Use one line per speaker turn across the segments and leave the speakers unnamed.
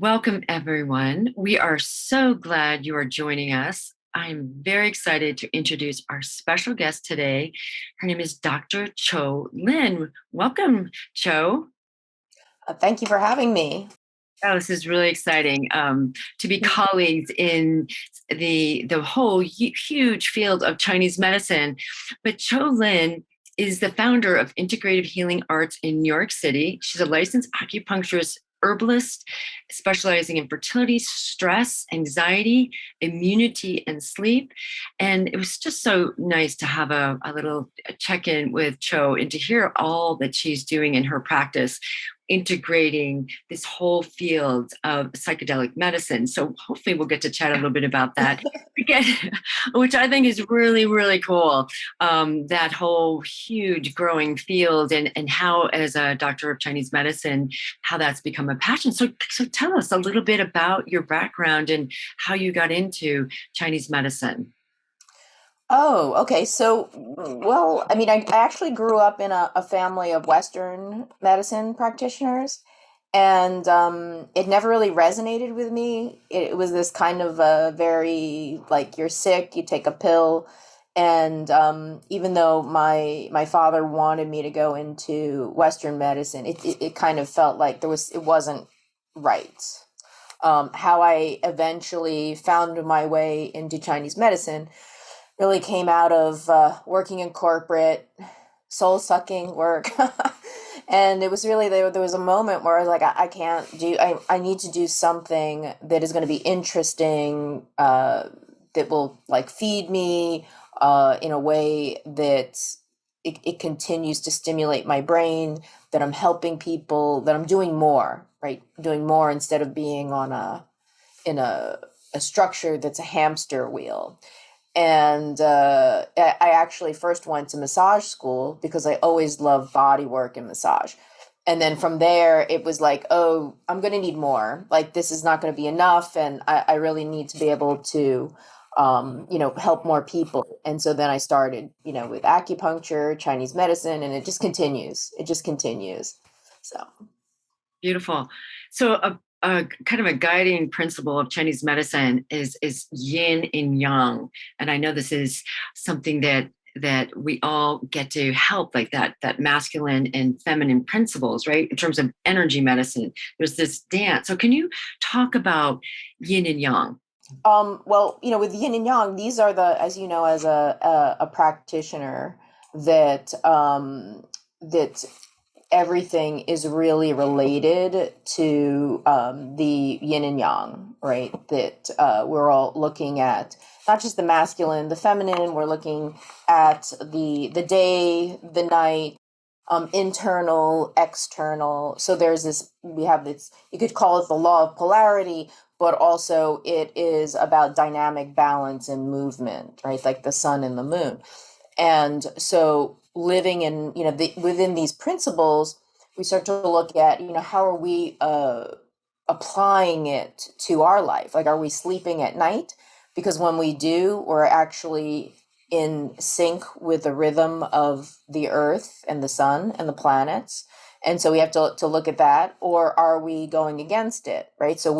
Welcome, everyone. We are so glad you are joining us. I'm very excited to introduce our special guest today. Her name is Dr. Tsao-Lin. Welcome, Cho.
Thank you for having me.
Oh, this is really exciting to be colleagues in the whole huge field of Chinese medicine. But Cho-Lin is the founder of Integrative Healing Arts in New York City. She's a licensed acupuncturist, herbalist, specializing in fertility, stress, anxiety, immunity, and sleep. And it was just so nice to have a little check in with Cho and to hear all that she's doing in her practice, integrating this whole field of psychedelic medicine. So hopefully we'll get to chat a little bit about that again, which I think is really, really cool. That whole huge growing field and how, as a doctor of Chinese medicine, how that's become a passion. So tell us a little bit about your background and how you got into Chinese medicine.
Oh, okay. I actually grew up in a family of Western medicine practitioners, and it never really resonated with me. It was this kind of a very like you're sick, you take a pill, and even though my father wanted me to go into Western medicine, it kind of felt like it wasn't right. How I eventually found my way into Chinese medicine really came out of working in corporate, soul sucking work. And it was really there was a moment where I was like, I can't do, I need to do something that is going to be interesting, that will like feed me in a way that it continues to stimulate my brain, that I'm helping people, that I'm doing more, right? Doing more instead of being in a structure that's a hamster wheel. And I actually first went to massage school because I always loved body work and massage. And then from there, it was like, oh, I'm going to need more. Like, this is not going to be enough. And I really need to be able to, help more people. And so then I started, with acupuncture, Chinese medicine, and it just continues. It just continues. So.
Beautiful. So a kind of a guiding principle of Chinese medicine is yin and yang. And I know this is something that we all get to help, like that masculine and feminine principles, right? In terms of energy medicine, there's this dance. So can you talk about yin and yang?
With yin and yang, these are as you know, as a practitioner, that everything is really related to the yin and yang, right? That we're all looking at not just the masculine, the feminine. We're looking at the day, the night, internal, external. So we have this, you could call it the law of polarity, but also it is about dynamic balance and movement, right? Like the sun and the moon. And so living in, within these principles, we start to look at, how are we applying it to our life? Like, are we sleeping at night? Because when we do, we're actually in sync with the rhythm of the earth and the sun and the planets. And so we have to look at that, or are we going against it, right? So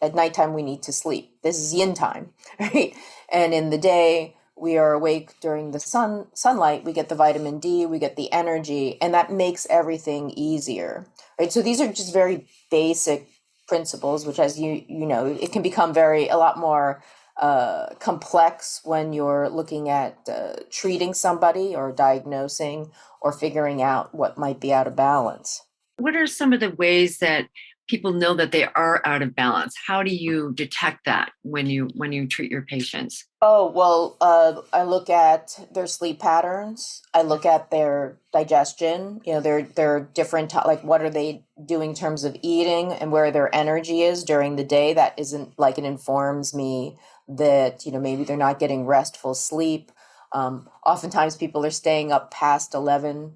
at nighttime, we need to sleep. This is yin time, right? And in the day, we are awake during the sunlight, we get the vitamin D, we get the energy, and that makes everything easier, right? So these are just very basic principles, which, as you know, it can become a lot more complex when you're looking at treating somebody or diagnosing or figuring out what might be out of balance.
What are some of the ways that people know that they are out of balance? How do you detect that when you treat your patients?
Oh, well, I look at their sleep patterns. I look at their digestion. Their different, like, what are they doing in terms of eating and where their energy is during the day. That isn't like, it informs me that, maybe they're not getting restful sleep. Oftentimes people are staying up past 11,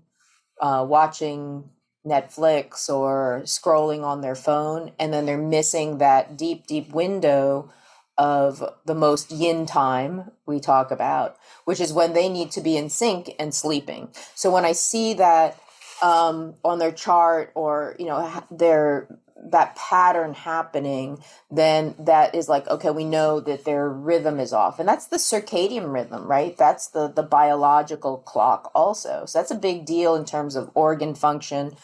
watching Netflix or scrolling on their phone, and then they're missing that deep, deep window of the most yin time we talk about, which is when they need to be in sync and sleeping. So when I see that on their chart, or their that pattern happening, then that is like, okay, we know that their rhythm is off. And that's the circadian rhythm, right? That's the biological clock also. So that's a big deal in terms of organ function,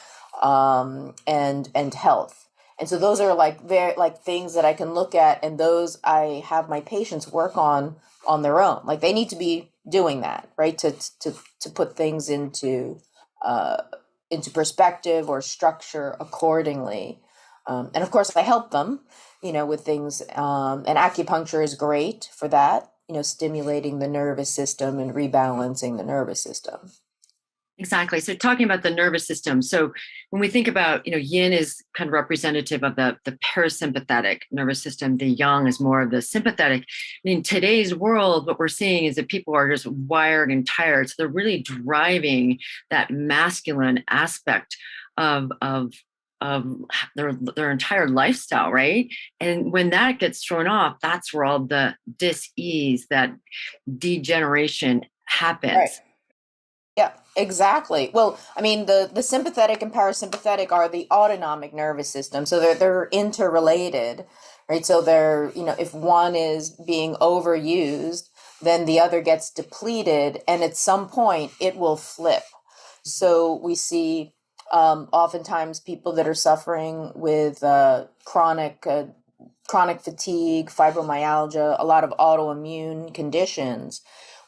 and health. And so those are like very like things that I can look at, and those I have my patients work on their own. Like they need to be doing that, right? To put things uh, into perspective or structure accordingly. And of course, I help them, with things. And acupuncture is great for that, stimulating the nervous system and rebalancing the nervous system.
Exactly. So talking about the nervous system. So when we think about, yin is kind of representative of the parasympathetic nervous system. The yang is more of the sympathetic. In today's world, what we're seeing is that people are just wired and tired. So they're really driving that masculine aspect of their entire lifestyle, right? And when that gets thrown off, that's where all the dis-ease, that degeneration happens.
Right. Yeah, exactly. Well, I mean, the sympathetic and parasympathetic are the autonomic nervous system, so they're interrelated, right? So they're, if one is being overused, then the other gets depleted, and at some point it will flip. So we see oftentimes people that are suffering with chronic fatigue, fibromyalgia, a lot of autoimmune conditions.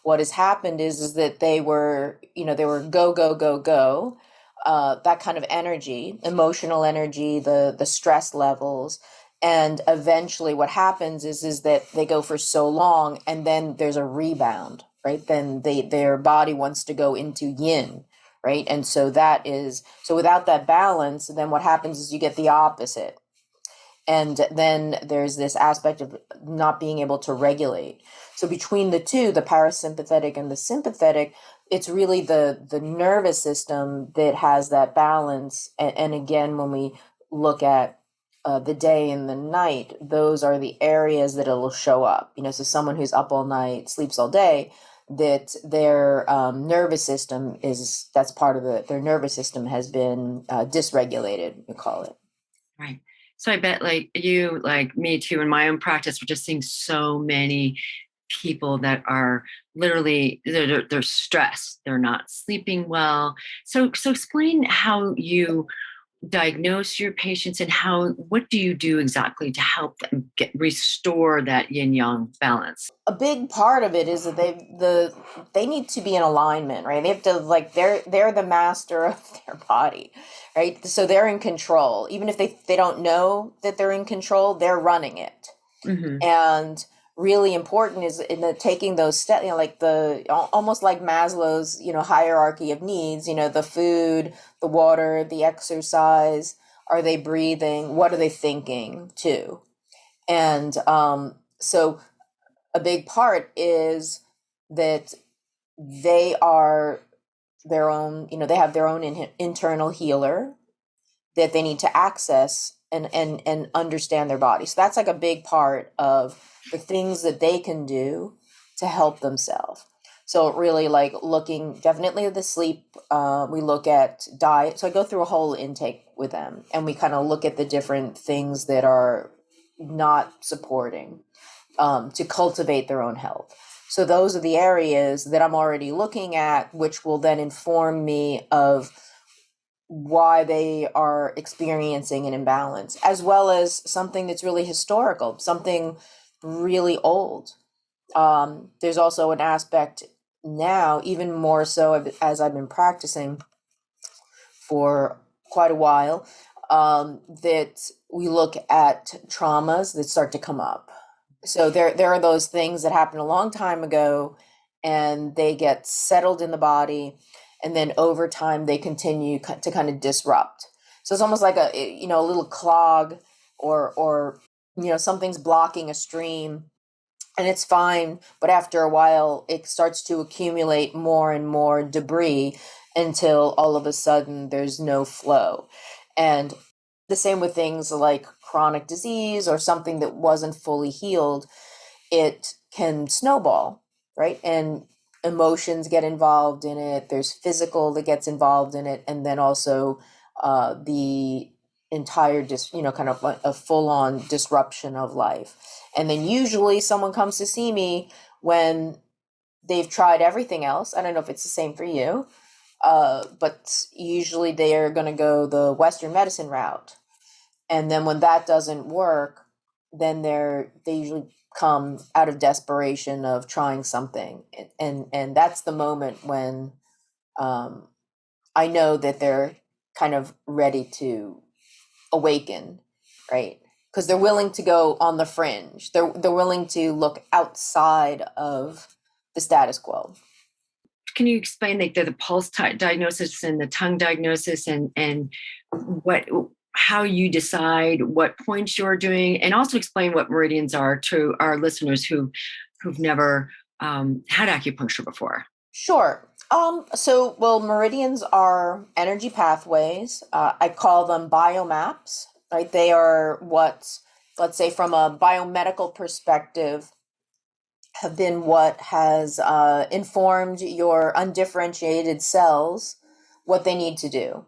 What has happened is that they were go go go go, that kind of energy, emotional energy, the stress levels, and eventually what happens is that they go for so long, and then there's a rebound, right? Then their body wants to go into yin, right? And so without that balance, then what happens is you get the opposite. And then there's this aspect of not being able to regulate. So between the two, the parasympathetic and the sympathetic, it's really the nervous system that has that balance. And again, when we look at the day and the night, those are the areas that it'll show up. So someone who's up all night, sleeps all day, that their nervous system that's part of their nervous system has been dysregulated, we call it.
Right. So I bet like you, like me too, in my own practice, we're just seeing so many people that are literally they're stressed. They're not sleeping well. So explain how you diagnose your patients and what do you do exactly to help them restore that yin yang balance?
A big part of it is that they need to be in alignment, right? They have to like they're the master of their body, right? So they're in control. Even if they don't know that they're in control, they're running it.
Mm-hmm.
And really important is in the taking those steps, like almost like Maslow's, hierarchy of needs, the food, the water, the exercise. Are they breathing? What are they thinking too? And so a big part is that they are their own, they have their own internal healer that they need to access and understand their body. So that's like a big part of the things that they can do to help themselves. So really like looking definitely at the sleep, we look at diet. So I go through a whole intake with them and we kind of look at the different things that are not supporting, to cultivate their own health. So those are the areas that I'm already looking at, which will then inform me of why they are experiencing an imbalance, as well as something that's really historical, something really old. There's also an aspect now, even more so as I've been practicing for quite a while, that we look at traumas that start to come up. So there are those things that happened a long time ago and they get settled in the body, and then over time they continue to kind of disrupt. So it's almost like a little clog, or something's blocking a stream, and it's fine, but after a while it starts to accumulate more and more debris until all of a sudden there's no flow. And the same with things like chronic disease or something that wasn't fully healed. It can snowball, right? And emotions get involved in it. There's physical that gets involved in it, and then also the entire kind of like a full-on disruption of life. And then usually someone comes to see me when they've tried everything else. I don't know if it's the same for you, but usually they are going to go the Western medicine route. And then when that doesn't work, then they usually come out of desperation of trying something. And that's the moment when um, I know that they're kind of ready to awaken, right? Because they're willing to go on the fringe. They're willing to look outside of the status quo.
Can you explain like the pulse diagnosis and the tongue diagnosis, and what how you decide what points you're doing, and also explain what meridians are to our listeners who've never had acupuncture before?
Sure. Well, meridians are energy pathways. I call them biomaps, right? They are what, let's say, from a biomedical perspective, have been what has informed your undifferentiated cells what they need to do,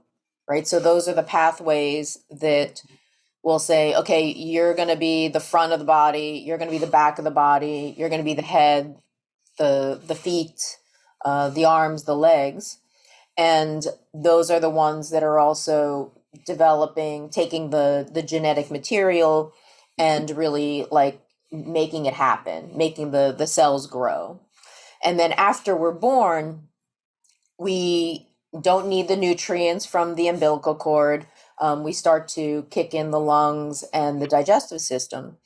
right? So those are the pathways that will say, okay, you're going to be the front of the body, you're going to be the back of the body, you're going to be the head, the feet, the arms, the legs. And those are the ones that are also taking the genetic material and really like making it happen, making the cells grow. And then after we're born, we don't need the nutrients from the umbilical cord. We start to kick in the lungs and the digestive system.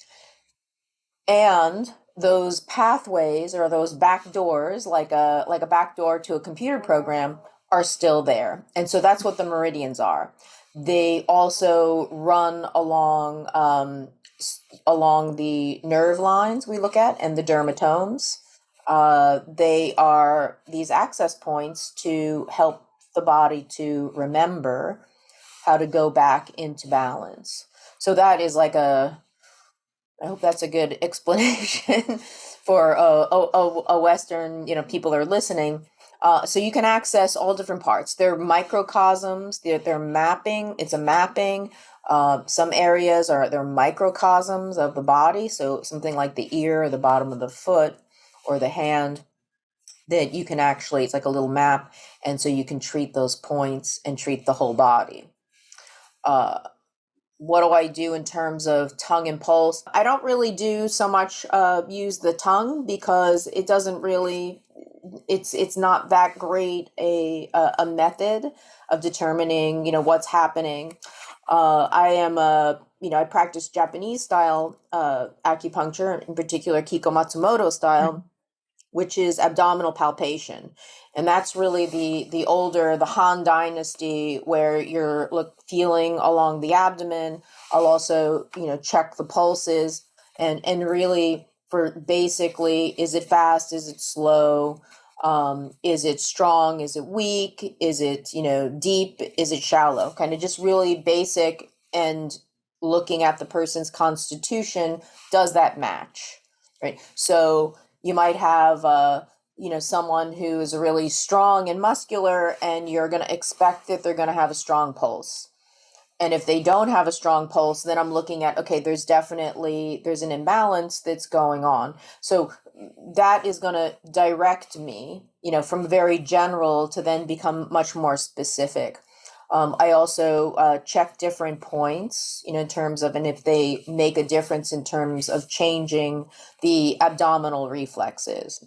And those pathways or those back doors, like a back door to a computer program, are still there. And so that's what the meridians are. They also run along the nerve lines we look at and the dermatomes. They are these access points to help the body to remember how to go back into balance. So that is like I hope that's a good explanation for a Western, people are listening. So you can access all different parts. They're microcosms. They're mapping. It's a mapping. Some areas they're microcosms of the body. So something like the ear or the bottom of the foot or the hand that you can actually, it's like a little map. And so you can treat those points and treat the whole body. What do I do in terms of tongue and pulse? I don't really do so much use the tongue because it doesn't really, it's not that great a method of determining, what's happening. I practice Japanese style acupuncture, in particular Kiko Matsumoto style, which is abdominal palpation. And that's really the Han Dynasty, where you're feeling along the abdomen. I'll also, check the pulses and really for basically, is it fast? Is it slow? Is it strong? Is it weak? Is it, deep? Is it shallow? Kind of just really basic, and looking at the person's constitution, does that match? Right. So you might have, someone who is really strong and muscular, and you're going to expect that they're going to have a strong pulse. And if they don't have a strong pulse, then I'm looking at, okay, there's an imbalance that's going on. So that is going to direct me, from very general to then become much more specific. I also check different points, in terms of, and if they make a difference in terms of changing the abdominal reflexes.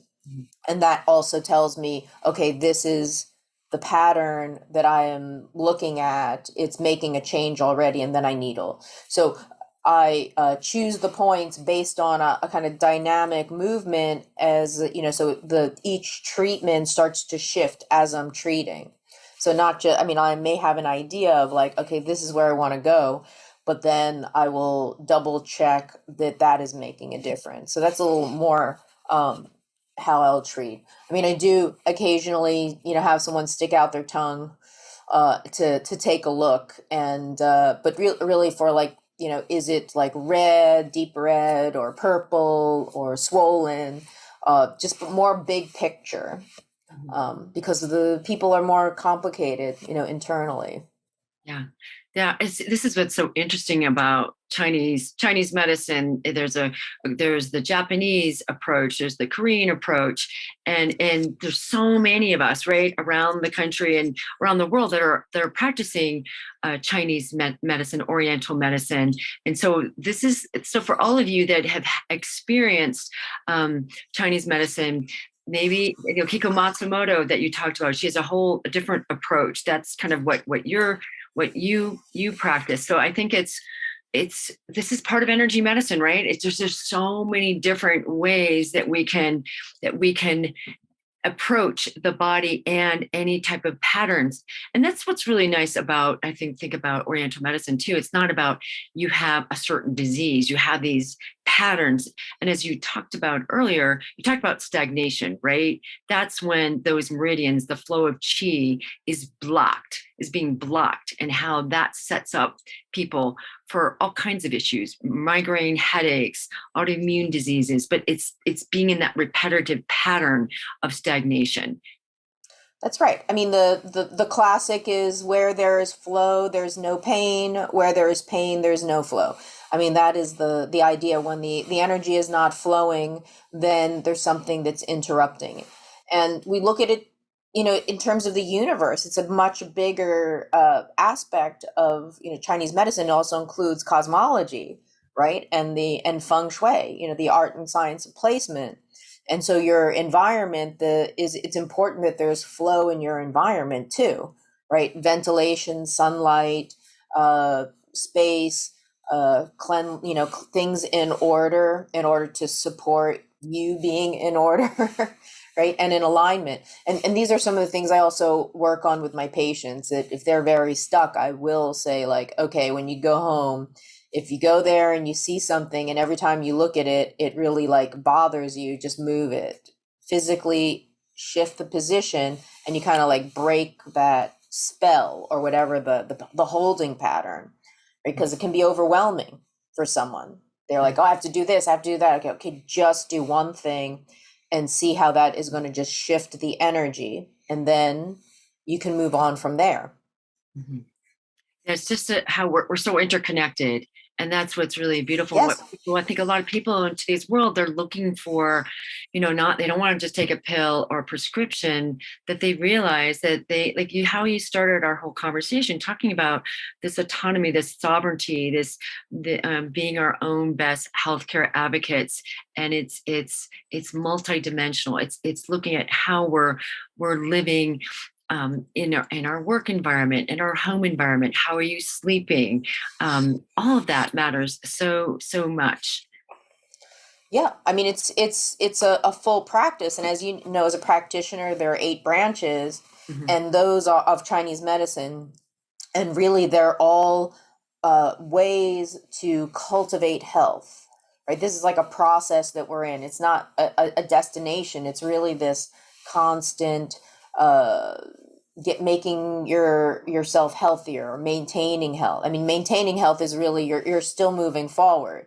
And that also tells me, okay, this is the pattern that I am looking at. It's making a change already, and then I needle. So I choose the points based on a kind of dynamic movement, as so each treatment starts to shift as I'm treating. So not just, I may have an idea of like, okay, this is where I want to go, but then I will double check that is making a difference. So that's a little more how I'll treat. I do occasionally, have someone stick out their tongue to take a look, and but really for like, is it like red, deep red, or purple, or swollen? Just more big picture, because the people are more complicated, internally.
Yeah. Yeah. This is what's so interesting about Chinese medicine. There's the Japanese approach, there's the Korean approach, and there's so many of us right around the country and around the world that are practicing Chinese medicine, Oriental medicine. And so for all of you that have experienced Chinese medicine, maybe Kiko Matsumoto that you talked about, she has a different approach. That's kind of what you practice. So I think this is part of energy medicine, right? It's just there's so many different ways that we can approach the body and any type of patterns. And that's what's really nice about, I think about Oriental medicine too. It's not about you have a certain disease, you have these patterns. And as you talked about earlier, you talked about stagnation, right? That's when those meridians, the flow of chi is being blocked, and how that sets up people for all kinds of issues, migraine, headaches, autoimmune diseases, but it's being in that repetitive pattern of stagnation.
That's right. I mean, the classic is where there is flow, there's no pain. Where there is pain, there's no flow. I mean, that is the idea. When the energy is not flowing, then there's something that's interrupting. And we look at it, in terms of the universe. It's a much bigger aspect of, Chinese medicine. It also includes cosmology, right? And feng shui, the art and science of placement. And so your environment, it's important that there's flow in your environment too, right? Ventilation, sunlight, space, things in order to support you being in order, right? And in alignment. And these are some of the things I also work on with my patients, that if they're very stuck, I will say, like, okay, when you go home, if you go there and you see something and every time you look at it, it really like bothers you, just move it. Physically shift the position, and you kind of like break that spell or whatever, the holding pattern, right? Because it can be overwhelming for someone. They're like, oh, I have to do this, I have to do that. Okay, just do one thing and see how that is going to just shift the energy, and then you can move on from there.
Mm-hmm. It's just how we're so interconnected. And that's what's really beautiful.
Yes.
I think a lot of people in today's world, they're looking for, they don't want to just take a pill or a prescription, that they realize that how you started our whole conversation talking about this autonomy, this sovereignty, being our own best healthcare advocates. And it's multidimensional. It's looking at how we're living in our work environment, in our home environment. How are you sleeping? All of that matters so much.
Yeah, I mean, it's a full practice, and as you know, as a practitioner, there are 8 branches,
Mm-hmm.
and those are of Chinese medicine, and really they're all ways to cultivate health. Right, this is like a process that we're in. It's not a destination. It's really this constant making yourself healthier, or maintaining health. I mean, maintaining health is really you're still moving forward.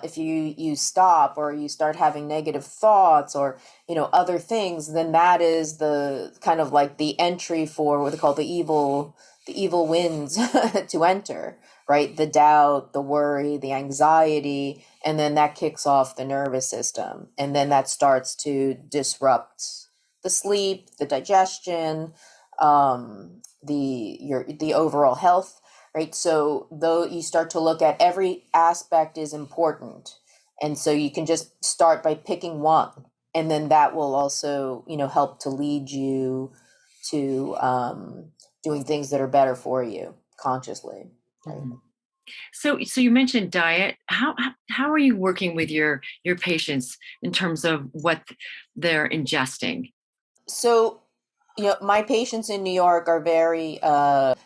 If you stop, or you start having negative thoughts, or other things, then that is the kind of like the entry for what they call the evil winds to enter, right? The doubt, the worry, the anxiety, and then that kicks off the nervous system, and then that starts to disrupt the sleep, the digestion, the overall health, right? So though you start to look at every aspect is important, and so you can just start by picking one, and then that will also help to lead you to doing things that are better for you consciously. Right?
Mm-hmm. So you mentioned diet. How are you working with your patients in terms of what they're ingesting?
So, my patients in New York are very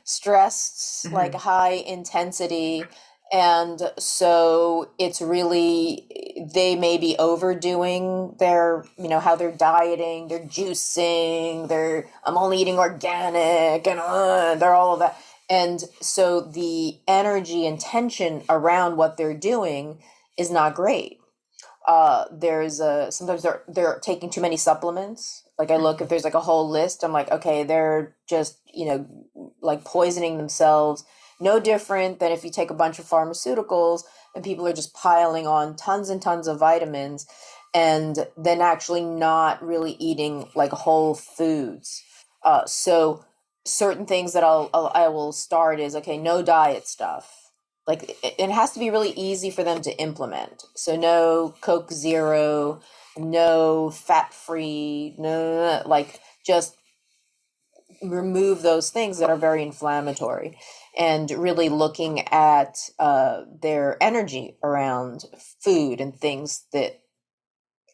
stressed, like
Mm-hmm.
high intensity. And so it's really, they may be overdoing their, how they're dieting, they're juicing, I'm only eating organic, and they're all of that. And so the energy and tension around what they're doing is not great. There's sometimes they're taking too many supplements, Like I look, if
Mhm.
there's like a whole list, I'm like, okay, they're just, like poisoning themselves. No different than if you take a bunch of pharmaceuticals and people are just piling on tons and tons of vitamins and then actually not really eating like whole foods. So certain things that I will start is okay, no diet stuff. Like it has to be really easy for them to implement. So no Coke Zero, no fat free, no, like just remove those things that are very inflammatory and really looking at their energy around food and things that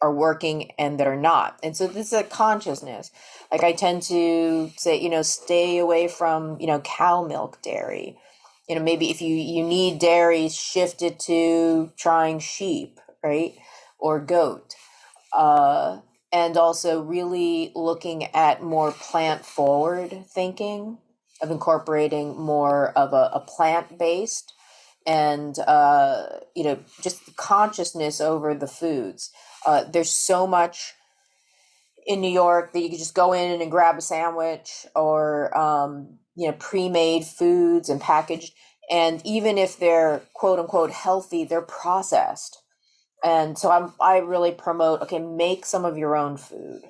are working and that are not. And so this is a consciousness. Like I tend to say, stay away from, cow milk dairy. Maybe if you need dairy, shift it to trying sheep, right? Or goat. Uh, and also really looking at more plant forward thinking of incorporating more of a plant based and just consciousness over the foods. There's so much in New York that you could just go in and grab a sandwich or pre-made foods and packaged, and even if they're quote unquote healthy, they're processed. And so I really promote, okay, make some of your own food.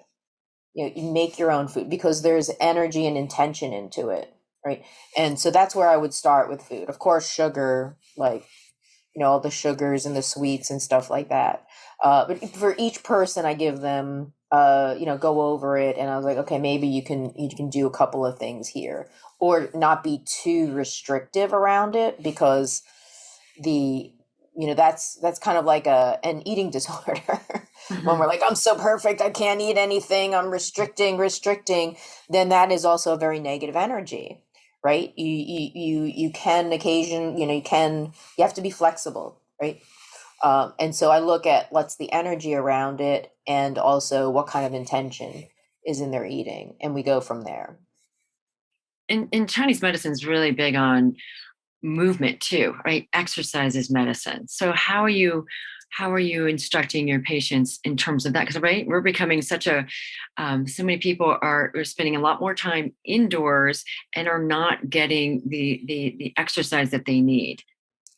You make your own food because there's energy and intention into it, right? And so that's where I would start with food. Of course, sugar, like all the sugars and the sweets and stuff like that. But for each person, I give them, go over it, and I was like, okay, maybe you can do a couple of things here, or not be too restrictive around it because the that's kind of like an eating disorder when we're
Mhm.
like, I'm so perfect, I can't eat anything, I'm restricting, then that is also a very negative energy, right? You can occasion, you have to be flexible, right? And so I look at what's the energy around it and also what kind of intention is in their eating, and we go from there.
And Chinese medicine is really big on movement too, right? Exercise is medicine. So how are you instructing your patients in terms of that? Because right, we're becoming such a so many people are spending a lot more time indoors and are not getting the exercise that they need.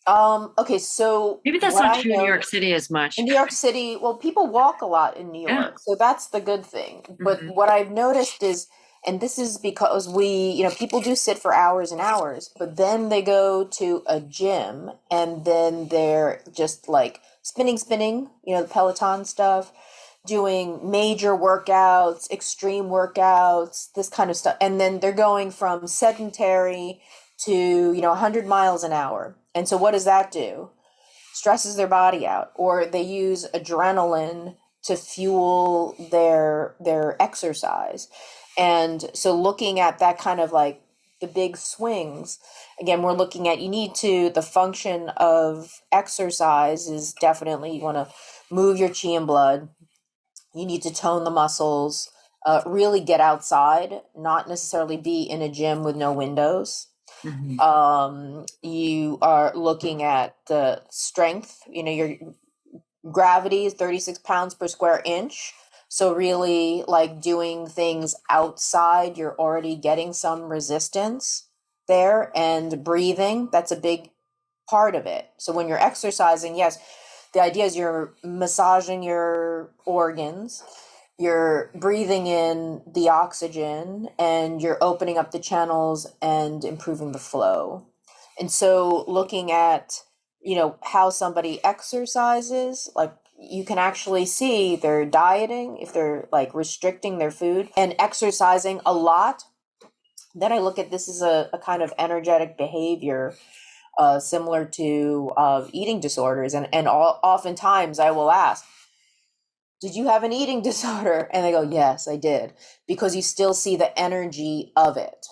Okay, so
Maybe that's
what
not
I
true in New
know
York City as
in
much.
New York City, well, people walk a lot in New
Yeah.
York, so that's the good thing. But
Hmm.
what I've noticed is, and this is because people do sit for hours and hours, but then they go to a gym and then they're just like spinning, the Peloton stuff, doing major workouts, extreme workouts, this kind of stuff. And then they're going from sedentary to, 100 miles an hour. And so what does that do? Stresses their body out, or they use adrenaline to fuel their exercise. And so looking at that kind of like the big swings, again, we're looking at, you need to, the function of exercise is definitely, you want to move your chi and blood, you need to tone the muscles, really get outside, not necessarily be in a gym with no windows.
Hmm.
You are looking at the strength, your gravity is 36 pounds per square inch. So really like doing things outside, you're already getting some resistance there, and breathing, that's a big part of it. So when you're exercising, yes, the idea is you're massaging your organs, you're breathing in the oxygen, and you're opening up the channels and improving the flow. And so looking at, how somebody exercises, like you can actually see they're dieting, if they're like restricting their food and exercising a lot. Then I look at this as a kind of energetic behavior, similar to eating disorders. And oftentimes I will ask, did you have an eating disorder? And they go, yes, I did, because you still see the energy of it.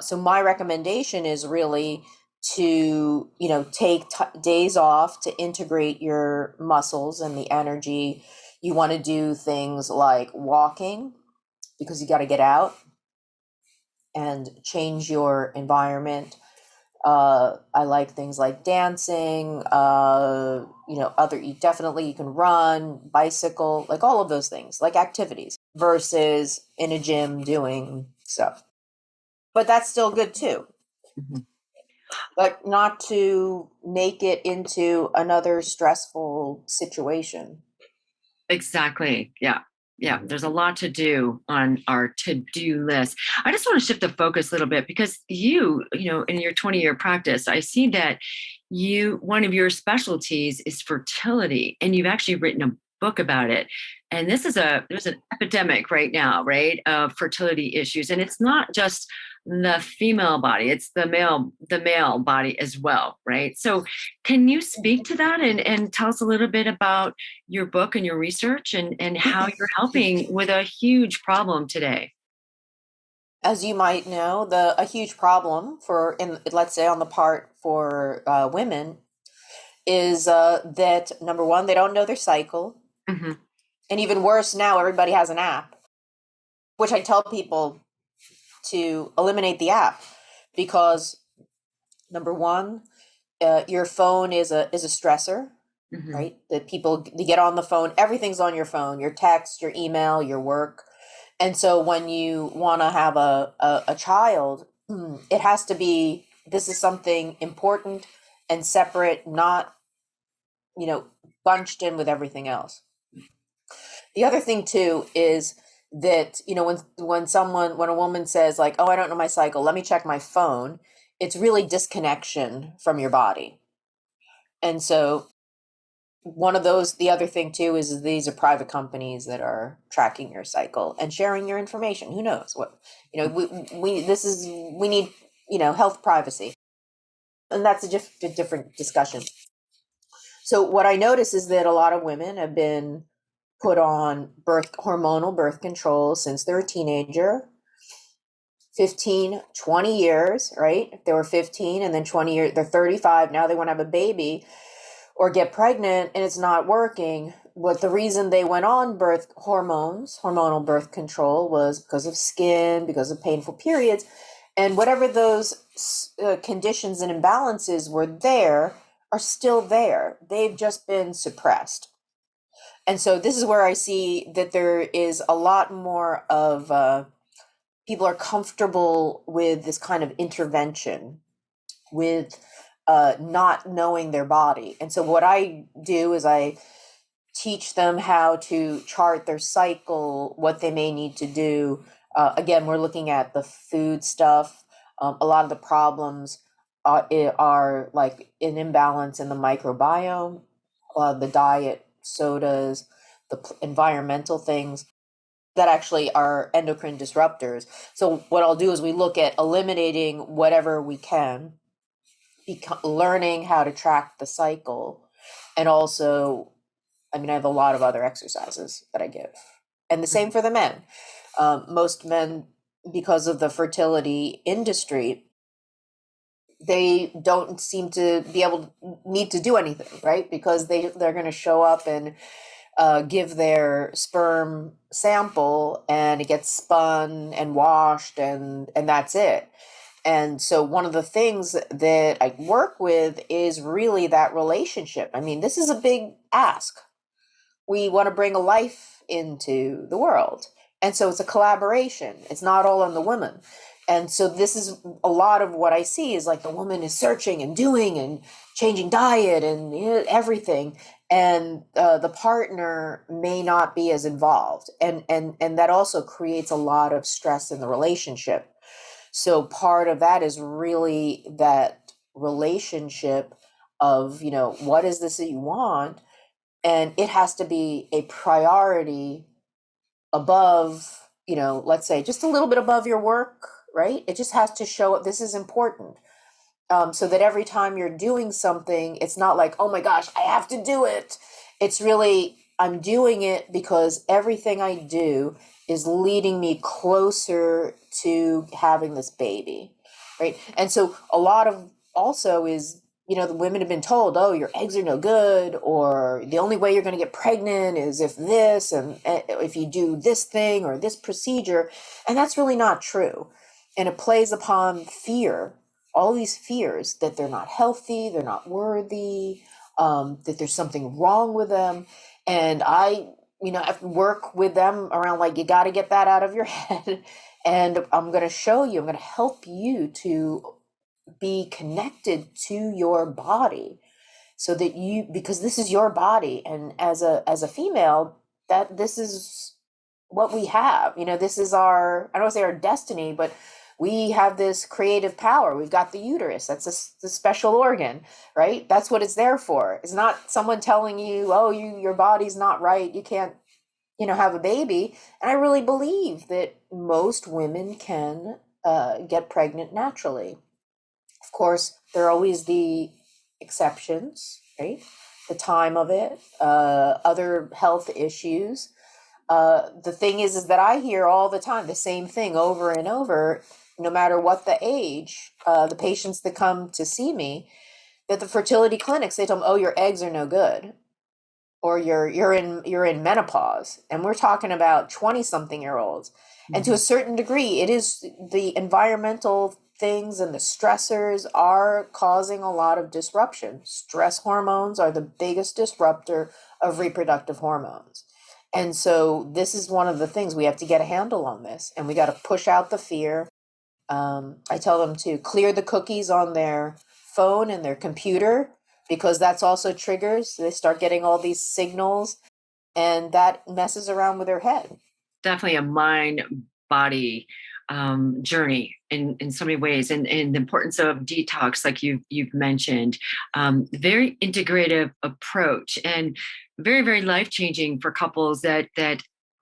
So my recommendation is really to, take days off to integrate your muscles and the energy. You want to do things like walking because you got to get out and change your environment. I like things like dancing, other, you definitely, you can run, bicycle, like all of those things, like activities. versus in a gym doing stuff. But that's still good too.
Mhm.
But not to make it into another stressful situation.
Exactly. Yeah. Yeah. There's a lot to do on our to-do list. I just want to shift the focus a little bit because in your 20-year practice, I see that one of your specialties is fertility, and you've actually written a book about it. And there's an epidemic right now, right, of fertility issues. And it's not just the female body, it's the male body as well, right? So can you speak to that and tell us a little bit about your book and your research and how you're helping with a huge problem today?
As you might know, a huge problem for, in let's say on the part for women, is that number one, they don't know their cycle,
Hmm.
and even worse, now everybody has an app, which I tell people to eliminate the app because number one, your phone is a stressor,
Hmm.
right? That people, they get on the phone, everything's on your phone, your text, your email, your work. And so when you want to have a child, it has to be, this is something important and separate, not, you know, bunched in with everything else. The other thing too is that, when a woman says like, oh, I don't know my cycle, let me check my phone, it's really disconnection from your body. And so the other thing too is these are private companies that are tracking your cycle and sharing your information. Who knows what, we need, health privacy. And that's a different discussion. So what I notice is that a lot of women have been put on hormonal birth control since they're a teenager, 15, 20 years, right? If they were 15 and then 20 years, they're 35, now they want to have a baby or get pregnant and it's not working. But the reason they went on hormonal birth control, was because of skin, because of painful periods, and whatever those conditions and imbalances were there are still there. They've just been suppressed. And so this is where I see that there is a lot more of people are comfortable with this kind of intervention with not knowing their body. And so what I do is I teach them how to chart their cycle, what they may need to do. Again, we're looking at the food stuff. A lot of the problems are like an imbalance in the microbiome, the diet, sodas, the environmental things that actually are endocrine disruptors. So what I'll do is we look at eliminating whatever we can, learning how to track the cycle, and also, I mean, I have a lot of other exercises that I give. And the same for the men. Most men, because of the fertility industry, they don't seem to be able to need to do anything, right? Because they're going to show up and give their sperm sample and it gets spun and washed and that's it. And so one of the things that I work with is really that relationship. I mean, this is a big ask. We want to bring a life into the world. And so it's a collaboration. It's not all on the woman. And so this is a lot of what I see is like the woman is searching and doing and changing diet and everything. And the partner may not be as involved. And that also creates a lot of stress in the relationship. So part of that is really that relationship of, what is this that you want? And it has to be a priority above, let's say just a little bit above your work, right? It just has to show up. This is important. So that every time you're doing something, it's not like, oh my gosh, I have to do it. It's really, I'm doing it because everything I do is leading me closer to having this baby, right? And so a lot of also is, the women have been told, oh, your eggs are no good, or the only way you're going to get pregnant is if this, and if you do this thing or this procedure. And that's really not true. And it plays upon fear, all these fears that they're not healthy, they're not worthy, that there's something wrong with them. And I I have to work with them around like, you got to get that out of your head. And I'm going to show you, I'm going to help you to be connected to your body so that because this is your body. And as a female, that this is what we have. This is our, I don't want to say our destiny, but we have this creative power. We've got the uterus. That's the special organ, right? That's what it's there for. It's not someone telling you, oh, your body's not right, you can't, have a baby. And I really believe that most women can get pregnant naturally. Of course, there are always the exceptions, right? The time of it, other health issues. The thing is that I hear all the time the same thing over and over, no matter what the age. The patients that come to see me, that the fertility clinics, they tell them, "Oh, your eggs are no good," or you're in menopause, and we're talking about 20-something-year-olds. And to a certain degree, it is the environmental things and the stressors are causing a lot of disruption. Stress hormones are the biggest disruptor of reproductive hormones. And so this is one of the things we have to get a handle on this, and we got to push out the fear. I tell them to clear the cookies on their phone and their computer, because that's also triggers. They start getting all these signals, and that messes around with their head.
Definitely a mind body journey in so many ways, and the importance of detox, like you've mentioned, very integrative approach, and very very life changing for couples that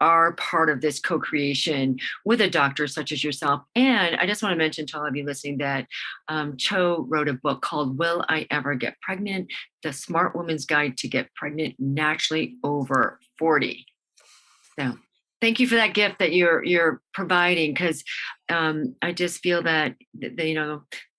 are part of this co-creation with a doctor such as yourself. And I just want to mention to all of you listening that Cho wrote a book called "Will I Ever Get Pregnant? The Smart Woman's Guide to Get Pregnant Naturally Over 40." So thank you for that gift that you're providing, because I just feel that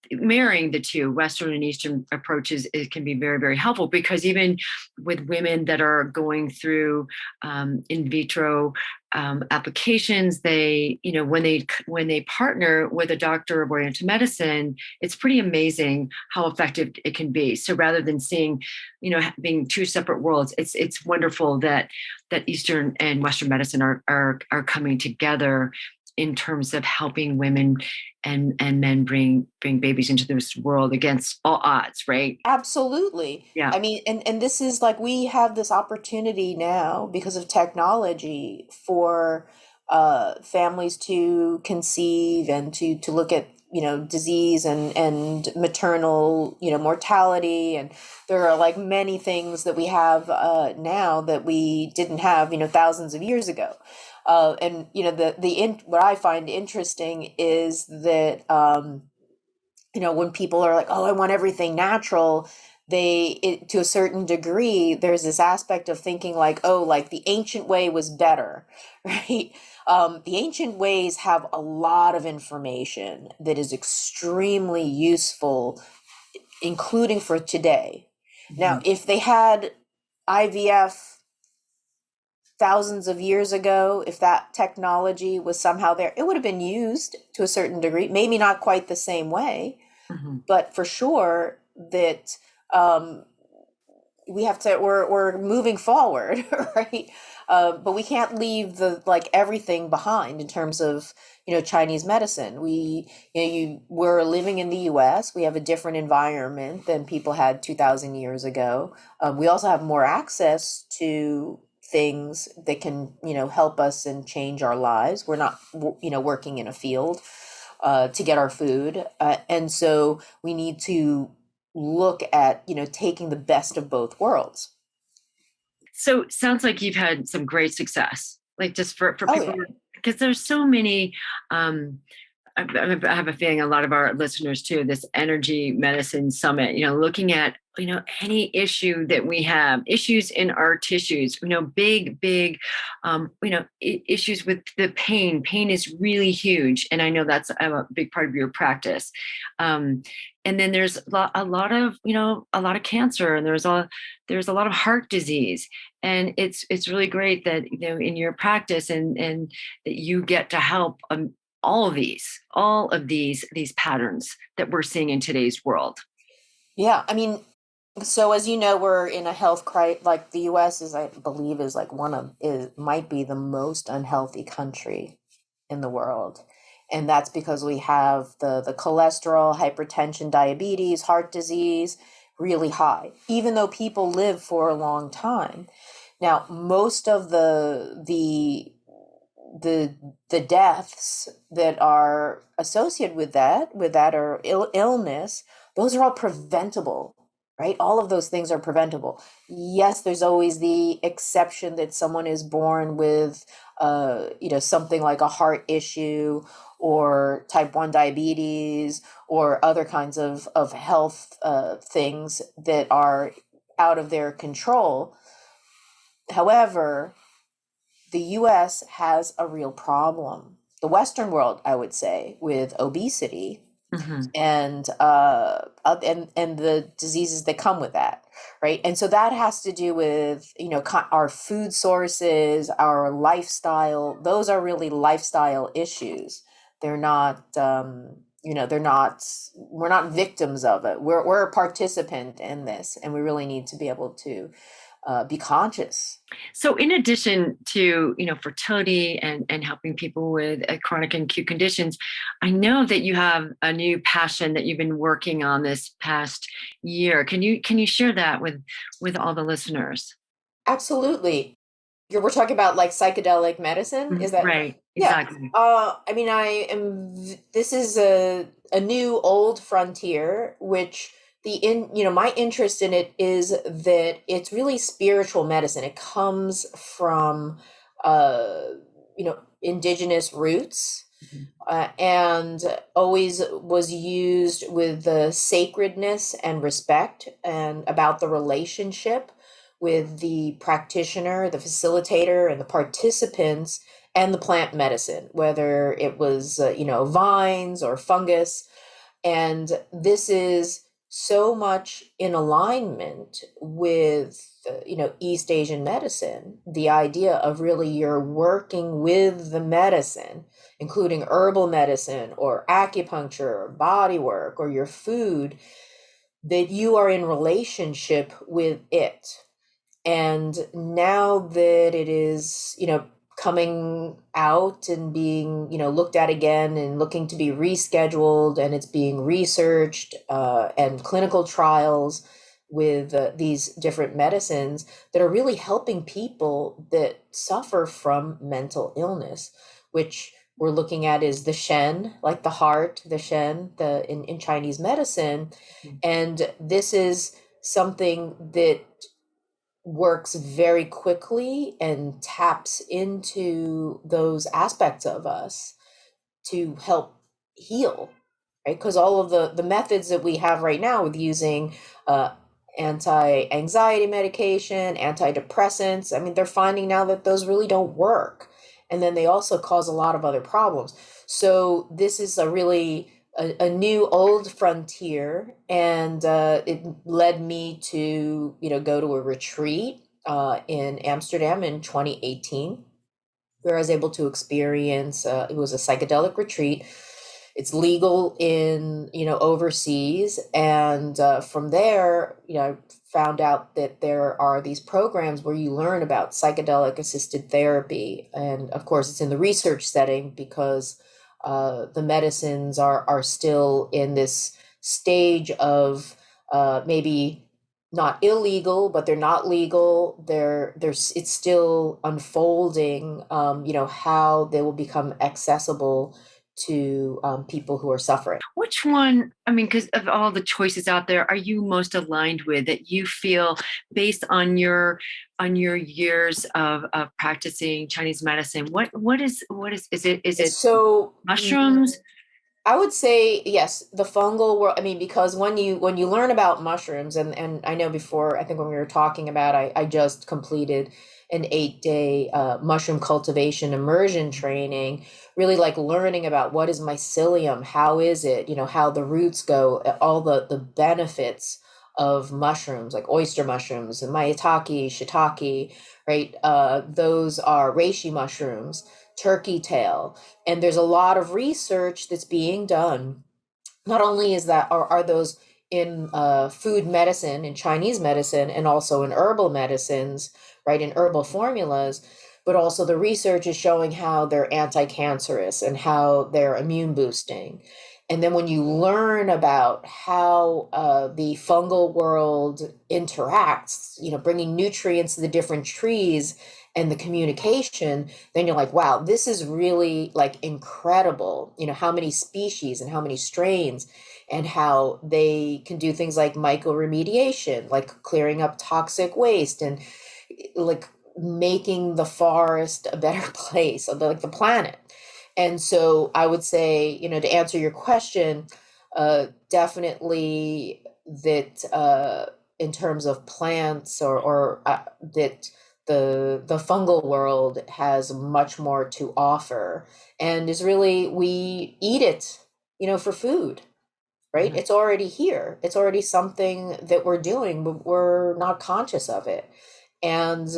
marrying the two Western and Eastern approaches, it can be very very helpful, because even with women that are going through in vitro applications, they when they partner with a doctor of oriental medicine, it's pretty amazing how effective it can be. So rather than seeing being two separate worlds, it's wonderful that Eastern and Western medicine are coming together in terms of helping women and men bring babies into this world against all odds, right?
Absolutely.
Yeah.
I mean, and this is like, we have this opportunity now because of technology for families to conceive and to look at, disease and maternal, mortality. And there are like many things that we have now that we didn't have, thousands of years ago. And what I find interesting is that when people are like, "Oh, I want everything natural," to a certain degree, there's this aspect of thinking like, "Oh, like the ancient way was better," right? The ancient ways have a lot of information that is extremely useful, including for today. Now, if they had IVF thousands of years ago, if that technology was somehow there, it would have been used to a certain degree, maybe not quite the same way,
Mm-hmm.
but for sure that um, we're moving forward, right? But we can't leave everything behind in terms of Chinese medicine. We're living in the U.S. We have a different environment than people had 2,000 years ago. We also have more access to things that can help us and change our lives. We're not working in a field to get our food, and so we need to look at taking the best of both worlds.
So sounds like you've had some great success, like just for
Oh
people,
yeah.
because there's so many. um I have a feeling a lot of our listeners too, this energy medicine summit, looking at, any issue that we have, issues in our tissues, big, issues with the pain. Pain is really huge. And I know that's a big part of your practice. And then there's a lot of cancer, and there's a lot of heart disease. And it's really great that, in your practice, and that you get to help all of these patterns that we're seeing in today's world.
Yeah, I mean, So as you know, we're in a health crisis. Like the U.S. is, I believe, is like one of is might be the most unhealthy country in the world, and that's because we have the cholesterol, hypertension, diabetes, heart disease really high, even though people live for a long time. Now, most of the the deaths that are associated with that or illness, those are all preventable, right? All of those things are preventable. Yes, there's always the exception that someone is born with something like a heart issue or type 1 diabetes or other kinds of health things that are out of their control. However, the US has a real problem. The Western world, I would say, with obesity
Mhm.
and the diseases that come with that, right? And so that has to do with our food sources, our lifestyle. Those are really lifestyle issues. They're not they're not we're not victims of it. We're a participant in this, and we really need to be able to be conscious.
So, in addition to fertility and helping people with chronic and acute conditions, I know that you have a new passion that you've been working on this past year. Can you share that with all the listeners?
Absolutely. We're talking about like psychedelic medicine. Is
Mhm.
that
Right,
yeah?
exactly.
I mean, this is a new old frontier, which my interest in it is that it's really spiritual medicine. It comes from indigenous roots,
Mhm.
and always was used with the sacredness and respect and about the relationship with the practitioner, the facilitator, and the participants, and the plant medicine, whether it was vines or fungus. And this is so much in alignment with East Asian medicine, the idea of really you're working with the medicine, including herbal medicine or acupuncture or body work or your food, that you are in relationship with it. And now that it is coming out and being looked at again and looking to be rescheduled, and it's being researched and clinical trials with these different medicines that are really helping people that suffer from mental illness, which we're looking at is the Shen, like the heart, the Shen, in Chinese medicine.
Mhm.
And this is something that works very quickly and taps into those aspects of us to help heal, right? Because all of the methods that we have right now with using uh, anti-anxiety medication, antidepressants, I mean, they're finding now that those really don't work. And then they also cause a lot of other problems. So this is a really a new old frontier, and it led me to go to a retreat in Amsterdam in 2018, where I was able to experience. It was a psychedelic retreat. It's legal in overseas, and from there, I found out that there are these programs where you learn about psychedelic assisted therapy, and of course, it's in the research setting because the medicines are still in this stage of maybe not illegal, but they're not legal. There's it's still unfolding. How they will become accessible to people who are suffering.
Which one, I mean, because of all the choices out there, are you most aligned with that you feel based on your years of practicing Chinese medicine? Is it
So
mushrooms?
I would say yes, the fungal world. I mean, because when you learn about mushrooms, and I know before, I think when we were talking about, I just completed an 8-day mushroom cultivation immersion training, really like learning about what is mycelium, how is it, how the roots go, all the benefits of mushrooms, like oyster mushrooms and maitake, shiitake, right? Those are reishi mushrooms, turkey tail, and there's a lot of research that's being done. Not only is that are those in food medicine, in Chinese medicine, and also in herbal medicines, right, in herbal formulas. But also the research is showing how they're anti-cancerous and how they're immune boosting. And then when you learn about how the fungal world interacts, bringing nutrients to the different trees and the communication, then you're like, wow, this is really like incredible. How many species and how many strains and how they can do things like mycoremediation, like clearing up toxic waste and like making the forest a better place, like the planet. And so I would say, to answer your question, definitely that in terms of plants or that the fungal world has much more to offer and is really, we eat it, for food, right?
Mhm.
It's already here. It's already something that we're doing, but we're not conscious of it. And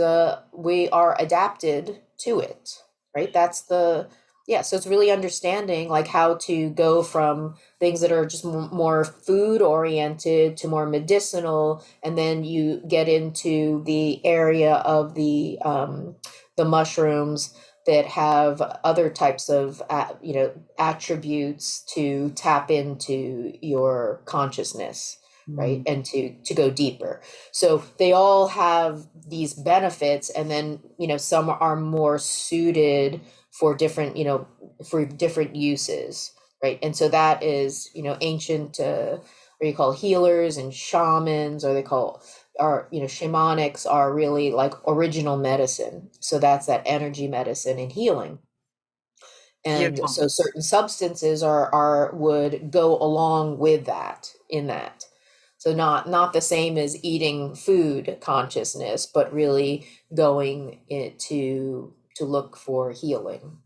we are adapted to it, right? Yeah, so it's really understanding like how to go from things that are just more food oriented to more medicinal, and then you get into the area of the mushrooms that have other types of attributes to tap into your consciousness, right,
Mm.
and to go deeper. So they all have these benefits, and then some are more suited for different uses, right? And so that is ancient, or you call healers and shamans, or they call are shamanics are really like original medicine. So that's that energy medicine and healing. And
Beautiful.
so certain substances are would go along with that in that. So not the same as eating food consciousness, but really going to look for healing.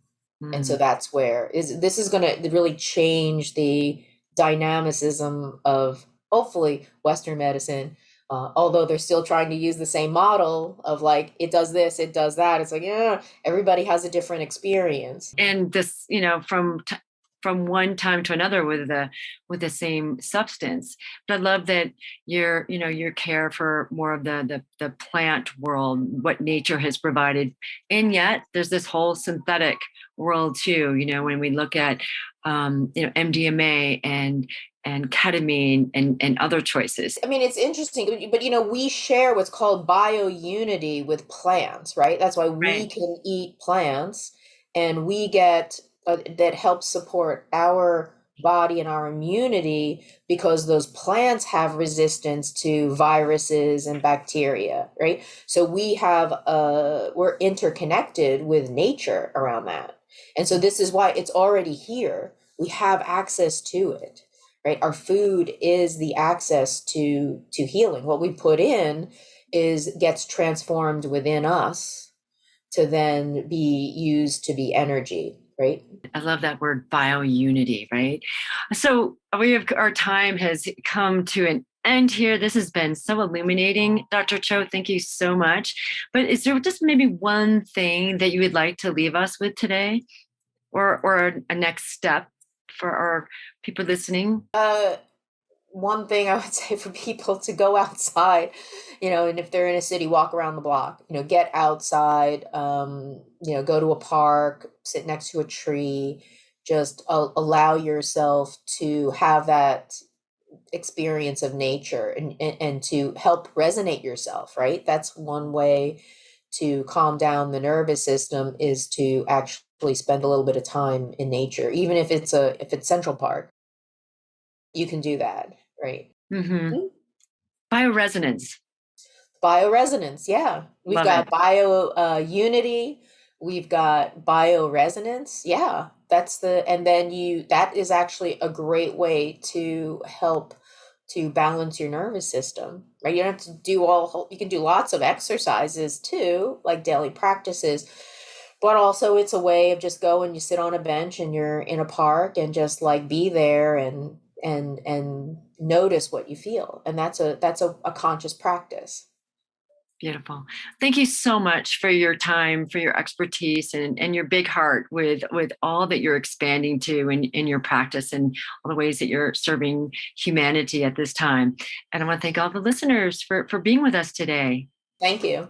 And so
Mm.
that's where this is going to really change the dynamicism of hopefully Western medicine. Although they're still trying to use the same model of like, it does this, it does that. It's like, yeah, everybody has a different experience.
And this, from one time to another with the same substance. But I love that your care for more of the plant world, what nature has provided, and yet there's this whole synthetic world too. When we look at MDMA and ketamine and other choices.
I mean, it's interesting, but we share what's called biounity with plants, right? That's why we
Right.
can eat plants and we get that helps support our body and our immunity because those plants have resistance to viruses and bacteria, right? So we're interconnected with nature around that. And so this is why it's already here. We have access to it, right? Our food is the access to healing. What we put in is gets transformed within us to then be used to be energy, right?
I love that word biounity, right? So our time has come to an end here. This has been so illuminating, Dr. Cho. Thank you so much. But is there just maybe one thing that you would like to leave us with today, or a next step for our people listening?
One thing I would say for people to go outside, and if they're in a city, walk around the block, get outside, go to a park, sit next to a tree, just allow yourself to have that experience of nature and to help resonate yourself, right? That's one way to calm down the nervous system is to actually spend a little bit of time in nature, even if it's Central Park, you can do that, right?
Mm-hmm. Bioresonance.
Bioresonance, yeah. We've
Love it.
got unity, we've got bioresonance. Yeah, and then that is actually a great way to help to balance your nervous system, right? You don't have to you can do lots of exercises too, like daily practices, but also it's a way of just go and you sit on a bench and you're in a park and just like be there and notice what you feel. And that's a conscious practice.
Beautiful. Thank you so much for your time, for your expertise, and your big heart with all that you're expanding to in your practice and all the ways that you're serving humanity at this time. And I want to thank all the listeners for being with us today.
Thank you.